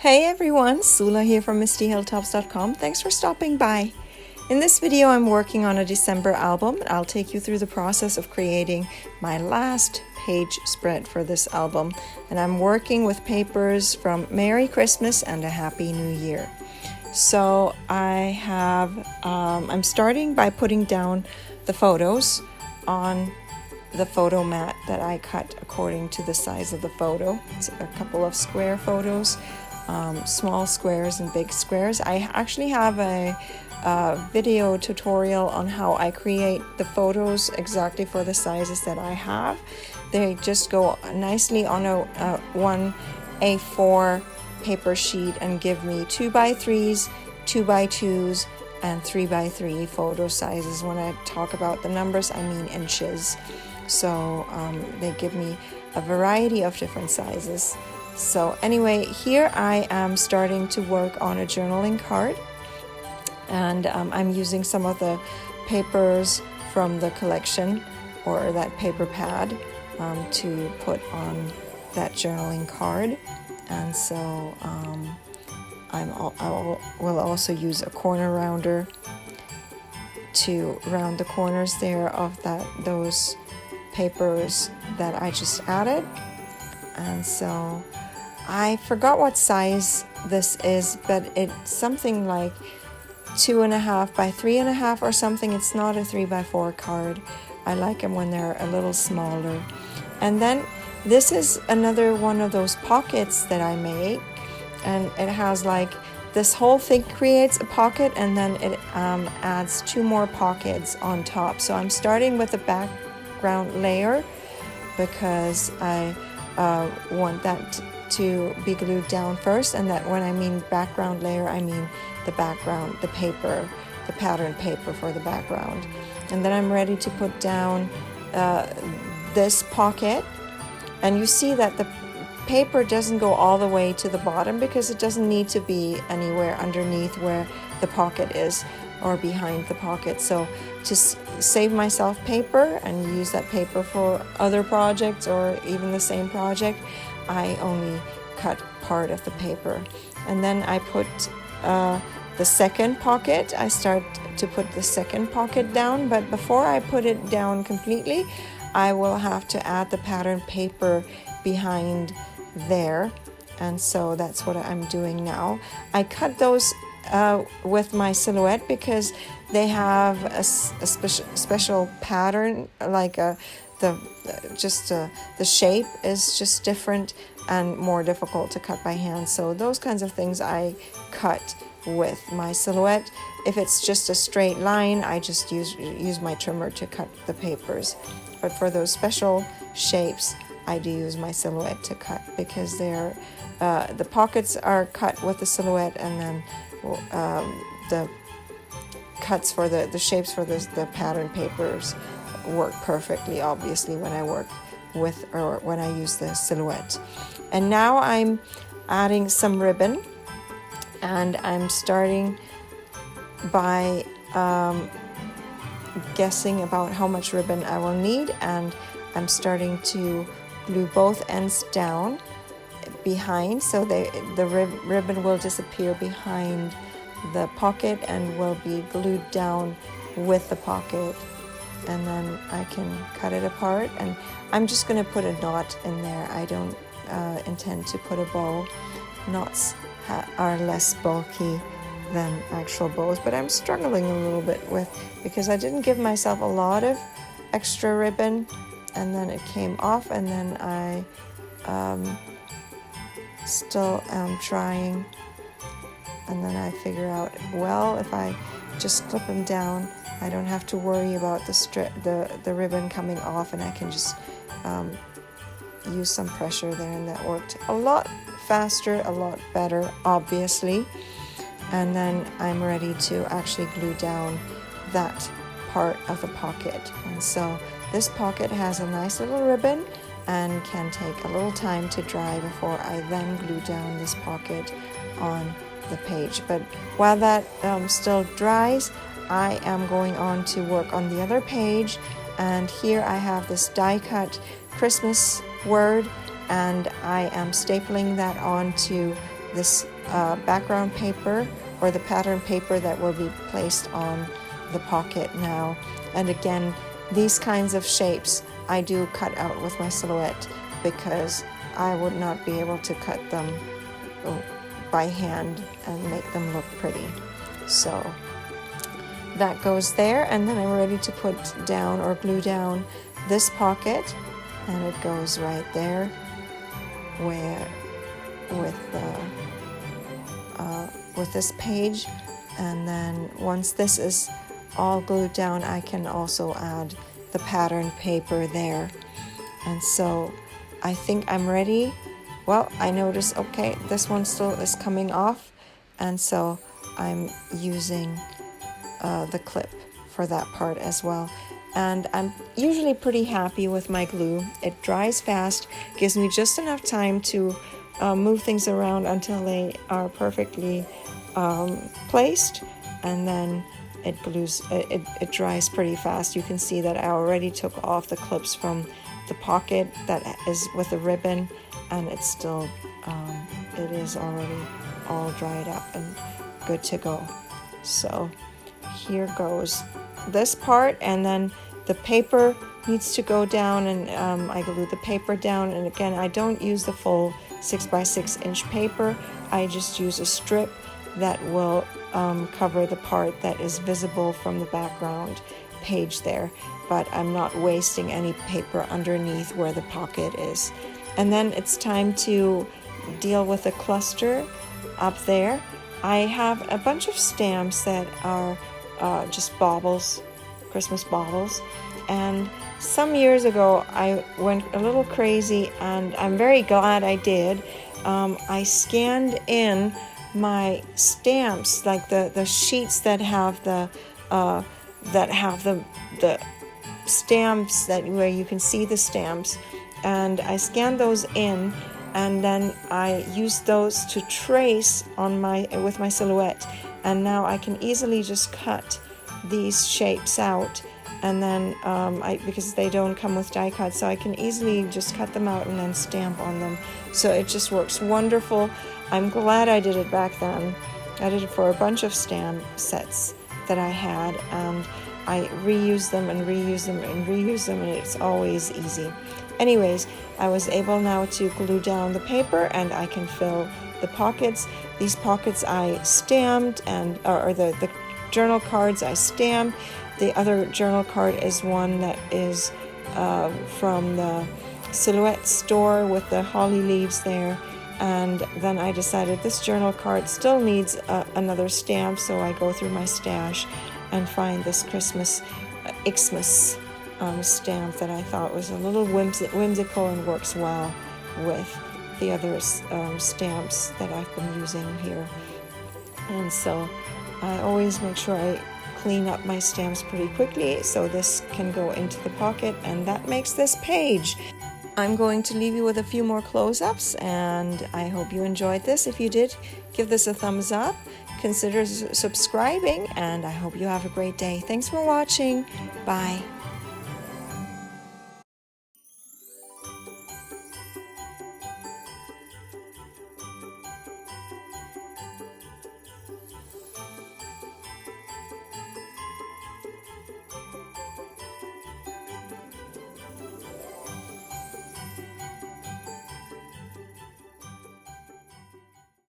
Hey everyone, Sula here from MistyHilltops.com. Thanks for stopping by. In this video, I'm working on a December album. I'll take you through the process of creating my last page spread for this album. And I'm working with papers from Merry Christmas and a Happy New Year. So I'm starting by putting down the photos on the photo mat that I cut according to the size of the photo. It's a couple of square photos. Small squares and big squares. I actually have a video tutorial on how I create the photos exactly for the sizes that I have. They just go nicely on a 1 A4 paper sheet and give me 2x3s, 2x2s, and 3x3 photo sizes. When I talk about the numbers, I mean inches. So they give me a variety of different sizes. So anyway, here I am starting to work on a journaling card, and I'm using some of the papers from the collection or that paper pad to put on that journaling card. And so I will also use a corner rounder to round the corners there of those papers that I just added. And so I forgot what size this is, but it's something like 2.5 by 3.5 or something. It's not a 3x4 card. I like them when they're a little smaller. And then this is another one of those pockets that I make, and it has like this whole thing creates a pocket, and then it adds 2 more pockets on top. So I'm starting with the background layer because I want that to be glued down first. And that when I mean background layer, I mean the background, the paper, the pattern paper for the background. And then I'm ready to put down this pocket, and you see that the paper doesn't go all the way to the bottom because it doesn't need to be anywhere underneath where the pocket is or behind the pocket. So to save myself paper and use that paper for other projects or even the same project, I only cut part of the paper. And then I put the second pocket. I start to put the second pocket down, but before I put it down completely, I will have to add the pattern paper behind there. And so that's what I'm doing now. I cut those with my silhouette because they have a special pattern, like the shape is just different and more difficult to cut by hand. So those kinds of things I cut with my silhouette. If it's just a straight line, I just use my trimmer to cut the papers. But for those special shapes, I do use my silhouette to cut because they're the pockets are cut with the silhouette, and then the cuts for the shapes for the pattern papers work perfectly, obviously, when I work with or when I use the silhouette. And now I'm adding some ribbon, and I'm starting by guessing about how much ribbon I will need, and I'm starting to glue both ends down behind, so the ribbon will disappear behind the pocket and will be glued down with the pocket, and then I can cut it apart. And I'm just going to put a knot in there. I don't intend to put a bow. Knots are less bulky than actual bows, but I'm struggling a little bit with, because I didn't give myself a lot of extra ribbon, and then it came off, and then I still am trying, and then I figure out, well, if I just clip them down, I don't have to worry about the ribbon coming off, and I can just use some pressure there, and that worked a lot faster, a lot better, obviously. And then I'm ready to actually glue down that part of the pocket. And so this pocket has a nice little ribbon and can take a little time to dry before I then glue down this pocket on the page. But while that still dries, I am going on to work on the other page. And here I have this die cut Christmas word, and I am stapling that onto this background paper or the pattern paper that will be placed on the pocket now. And again, these kinds of shapes I do cut out with my silhouette because I would not be able to cut them by hand and make them look pretty. So that goes there, and then I'm ready to put down or glue down this pocket, and it goes right there where with this page. And then once this is all glued down, I can also add the pattern paper there. And so I think I'm ready. Well, I notice, okay, this one still is coming off, and so I'm using the clip for that part as well. And I'm usually pretty happy with my glue. It dries fast, gives me just enough time to move things around until they are perfectly placed, and then it glues. It dries pretty fast. You can see that I already took off the clips from the pocket that is with the ribbon, and it's still it is already all dried up and good to go. So here goes this part, and then the paper needs to go down, and I glue the paper down. And again, I don't use the full 6x6 inch paper. I just use a strip that will cover the part that is visible from the background page there, but I'm not wasting any paper underneath where the pocket is. And then it's time to deal with the cluster up there. I have a bunch of stamps that are just baubles, Christmas baubles, and some years ago I went a little crazy, and I'm very glad I did. I scanned in my stamps, like the sheets that have the stamps that where you can see the stamps, and I scanned those in, and then I used those to trace on with my silhouette. And now I can easily just cut these shapes out, and then because they don't come with die cuts, so I can easily just cut them out and then stamp on them. So it just works wonderful. I'm glad I did it back then. I did it for a bunch of stamp sets that I had, and I reuse them and reuse them and reuse them, and it's always easy. Anyways, I was able now to glue down the paper, and I can fill the pockets. These pockets I stamped, or the journal cards I stamped. The other journal card is one that is from the Silhouette store with the holly leaves there. And then I decided this journal card still needs another stamp, so I go through my stash and find this Christmas Xmas stamp that I thought was a little whimsical and works well with the other stamps that I've been using here. And so I always make sure I clean up my stamps pretty quickly so this can go into the pocket, and that makes this page. I'm going to leave you with a few more close-ups, and I hope you enjoyed this. If you did, give this a thumbs up, consider subscribing, and I hope you have a great day. Thanks for watching. Bye.